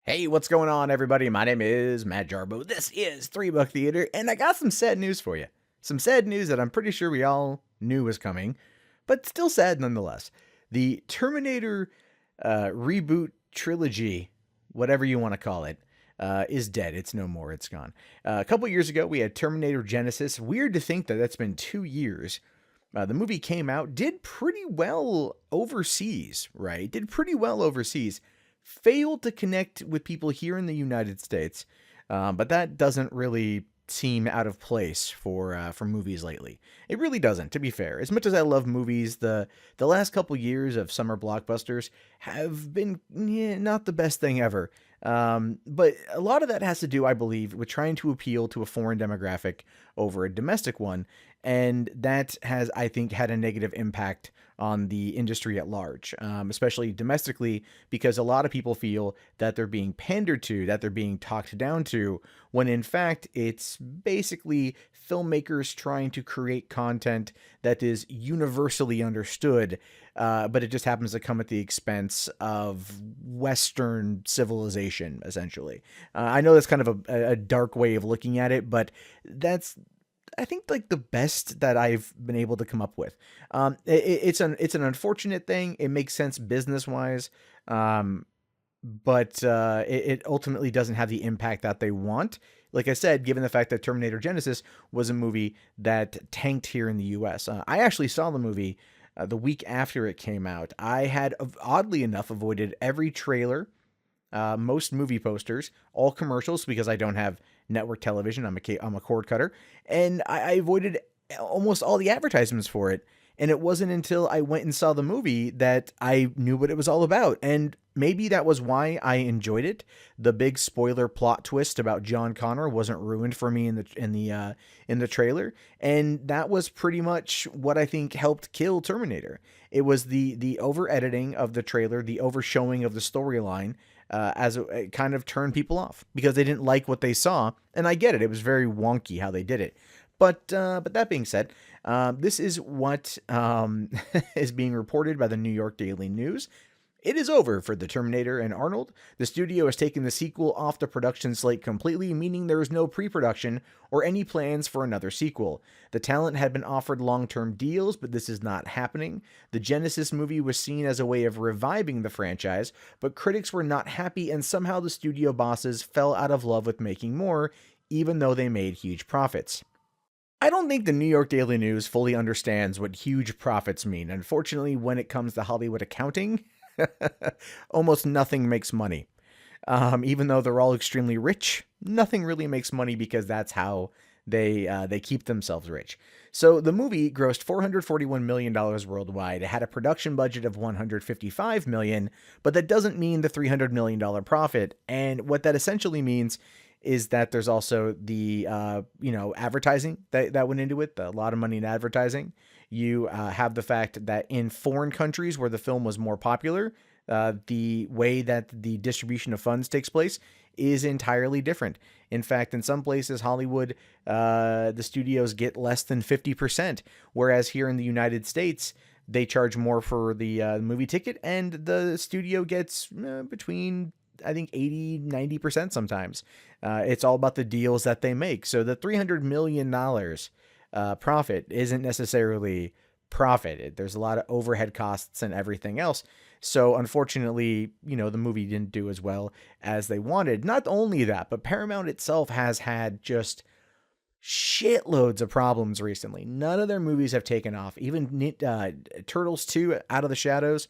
Hey, what's going on, everybody? My name is Matt Jarbo. This is Three Buck Theater, and I got some sad news for you. Some sad news that I'm pretty sure we all knew was coming, but still sad nonetheless. The Terminator reboot trilogy, whatever you want to call it, is dead. It's no more. It's gone. A couple years ago, we had Terminator Genysis. Weird to think that that's been 2 years. The movie came out, did pretty well overseas, right? Did pretty well overseas. Failed to connect with people here in the United States, but that doesn't really seem out of place for movies lately. It really doesn't, to be fair. As much as I love movies, the last couple years of summer blockbusters have been not the best thing ever. But a lot of that has to do, I believe, with trying to appeal to a foreign demographic over a domestic one, and that has, I think, had a negative impact on the industry at large, especially domestically, because a lot of people feel that they're being pandered to, that they're being talked down to, when in fact it's basically filmmakers trying to create content that is universally understood, but it just happens to come at the expense of Western civilization, essentially. I know that's kind of a dark way of looking at it, but that's, I think, like the best that I've been able to come up with. It's an unfortunate thing. It makes sense business wise, but it ultimately doesn't have the impact that they want. Like I said, given the fact that Terminator Genysis was a movie that tanked here in the U.S., I actually saw the movie the week after it came out. I had, oddly enough, avoided every trailer, most movie posters, all commercials, because I don't have network television. I'm a cord cutter, and I avoided almost all the advertisements for it. And it wasn't until I went and saw the movie that I knew what it was all about. And maybe that was why I enjoyed it. The big spoiler plot twist about John Connor wasn't ruined for me in the trailer, and that was pretty much what I think helped kill Terminator. It was the over editing of the trailer, the over showing of the storyline, it kind of turned people off because they didn't like what they saw. And I get it; it was very wonky how they did it. But that being said, this is what is being reported by the New York Daily News. It is over for the Terminator and Arnold. The studio has taken the sequel off the production slate completely, meaning there is no pre-production or any plans for another sequel. The talent had been offered long-term deals, but this is not happening. The Genesis movie was seen as a way of reviving the franchise, but critics were not happy, and somehow the studio bosses fell out of love with making more, even though they made huge profits. I don't think the New York Daily News fully understands what huge profits mean. Unfortunately, when it comes to Hollywood accounting, almost nothing makes money. Even though they're all extremely rich, nothing really makes money because that's how they keep themselves rich. So the movie grossed $441 million worldwide. It had a production budget of $155 million, but that doesn't mean the $300 million profit. And what that essentially means is that there's also the advertising that went into it, a lot of money in advertising. You have the fact that in foreign countries where the film was more popular, the way that the distribution of funds takes place is entirely different. In fact, in some places, Hollywood, the studios get less than 50%, whereas here in the United States, they charge more for the movie ticket, and the studio gets between, I think, 80-90% sometimes. It's all about the deals that they make. So the $300 million profit isn't necessarily profit. There's a lot of overhead costs and everything else. So unfortunately, the movie didn't do as well as they wanted. Not only that, but Paramount itself has had just shitloads of problems recently. None of their movies have taken off. Even Turtles 2 Out of the Shadows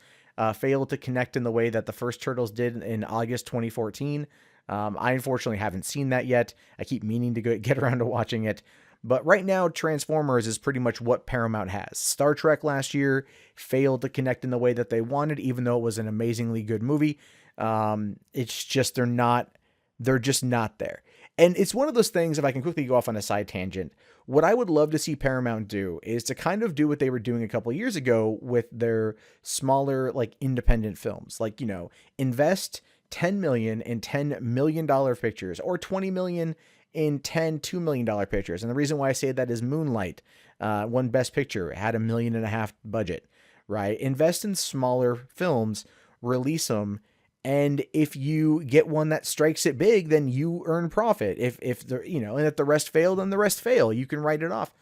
failed to connect in the way that the first Turtles did in August 2014. I unfortunately haven't seen that yet. I keep meaning to get around to watching it. But right now, Transformers is pretty much what Paramount has. Star Trek last year failed to connect in the way that they wanted, even though it was an amazingly good movie. It's just they're just not there. And it's one of those things, if I can quickly go off on a side tangent, what I would love to see Paramount do is to kind of do what they were doing a couple of years ago with their smaller, like, independent films. Like, invest $10 million in $10 million pictures, or $20 million in 10 $2 million pictures. And the reason why I say that is Moonlight, won Best Picture, had $1.5 million budget, right? Invest in smaller films, release them, And if you get one that strikes it big, then you earn profit. If the, and if the rest fail, then the rest fail. You can write it off.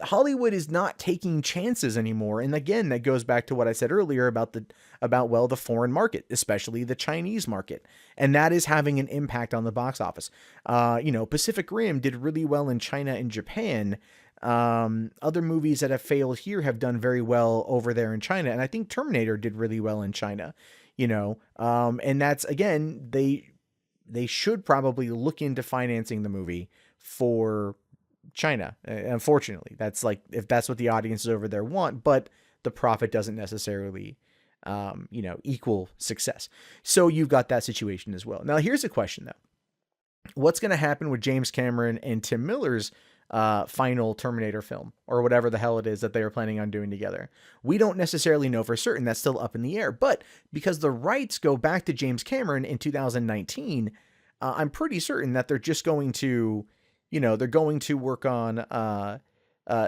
Hollywood is not taking chances anymore. And again, that goes back to what I said earlier about the foreign market, especially the Chinese market. And that is having an impact on the box office. Pacific Rim did really well in China and Japan. Other movies that have failed here have done very well over there in China. And I think Terminator did really well in China, and that's, again, they should probably look into financing the movie for China. Unfortunately, that's like, if that's what the audiences over there want, but the profit doesn't necessarily, equal success. So you've got that situation as well. Now, here's a question though. What's going to happen with James Cameron and Tim Miller's final Terminator film, or whatever the hell it is that they are planning on doing together? We don't necessarily know for certain. That's still up in the air. But because the rights go back to James Cameron in 2019, I'm pretty certain that they're just going to, they're going to work on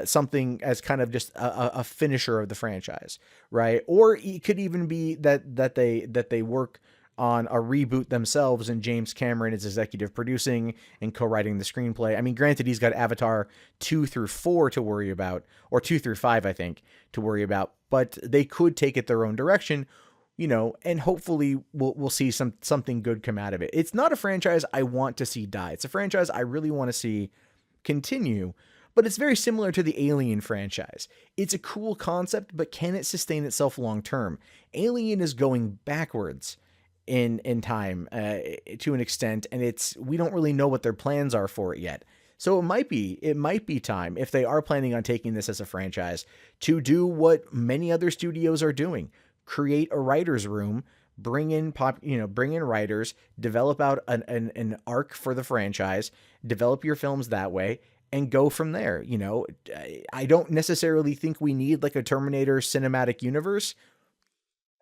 something as kind of just a finisher of the franchise, right? Or it could even be that they work on a reboot themselves, and James Cameron is executive producing and co-writing the screenplay. I mean, granted, he's got Avatar 2 through 4 to worry about, or 2 through 5, I think, to worry about, but they could take it their own direction, and hopefully we'll see something good come out of it. It's not a franchise I want to see die. It's a franchise I really want to see continue, but it's very similar to the Alien franchise. It's a cool concept, but can it sustain itself long term? Alien is going backwards in time to an extent, and we don't really know what their plans are for it yet. So it might be time, if they are planning on taking this as a franchise, to do what many other studios are doing: create a writer's room, bring in writers, develop out an arc for the franchise, develop your films that way, and go from there. I don't necessarily think we need like a Terminator cinematic universe,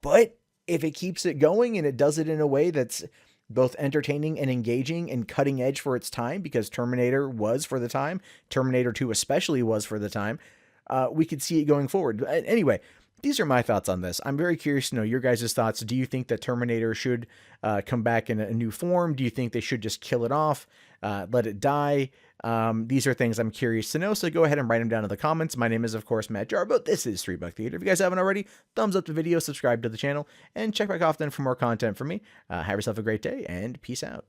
but if it keeps it going and it does it in a way that's both entertaining and engaging and cutting edge for its time, because Terminator was for the time, Terminator 2 especially was for the time, we could see it going forward. Anyway, these are my thoughts on this. I'm very curious to know your guys' thoughts. Do you think that Terminator should come back in a new form? Do you think they should just kill it off, let it die? These are things I'm curious to know, so go ahead and write them down in the comments. My name is, of course, Matt Jarbo. This is 3 Buck Theater. If you guys haven't already, thumbs up the video, subscribe to the channel, and check back often for more content from me. Have yourself a great day, and peace out.